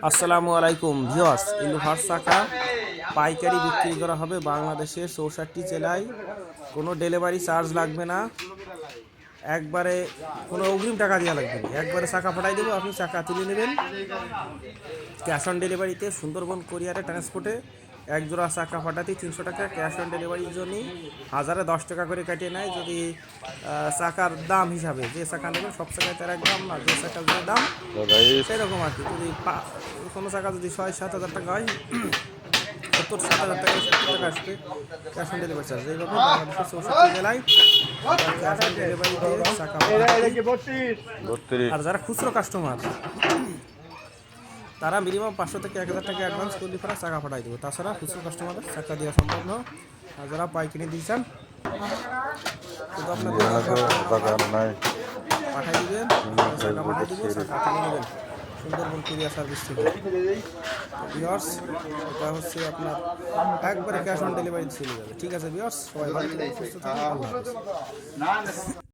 আসসালামু আলাইকুম ভিউয়ার্স, ইলুভার চাকা পাইকারি বিক্রি করা হবে বাংলাদেশের 64টি জেলায়। কোনো ডেলিভারি চার্জ লাগবে না, একবারে কোনো অগ্রিম টাকা দেওয়া লাগবে না। একবারে চাকা পাঠাই দেবো, আপনি চাকা তুলে নেবেন। ক্যাশ অন ডেলিভারিতে সুন্দরবন কোরিয়ারে ট্রান্সপোর্টে এক জোড়া চাকা পাঠাতে 300 টাকা, ক্যাশ অন ডেলিভারির জন্য 1010 টাকা করে কাটিয়ে নেয়। যদি চাকার দাম হিসাবে যে চাকা নেবেন, সব চাকায় তার এক দাম না, যে চাকার যে দাম সেরকম আর কি। যদি কোনো চাকা যদি 6-7 হাজার টাকা হয়, 70-7 হাজার টাকা 70 টাকা আসবে ক্যাশ অন ডেলিভারি চার্জ। এইভাবে বাংলাদেশের 64 জেলায় ক্যাশ অন ডেলিভারিতে চাকা পাঠাতে। আর যারা খুচরো কাস্টমার, তারা মিনিমাম 500 থেকে 1000 টাকা অ্যাডভান্স করলে পরে চাকা পাঠাই দেবো। তাছাড়া খুচরো কাস্টমারের চাকা দেওয়া সম্ভব নয়। আর যারা পাইকারি দিয়েছেন শুধু আপনাদের পাঠাই দেবেন, চাকা পাঠাই দেবো, চাকা তুলে নেবেন সুন্দরবন কুরিয়ার সার্ভিস থেকে। ভিউয়ার্স, এটা হচ্ছে আপনার একবারে ক্যাশ অন ডেলিভারি চলে যাবে। ঠিক আছে ভিউয়ার্স, সবাই ভালো থাকুন, সুস্থ থাকুন, আল্লাহ হাফেজ।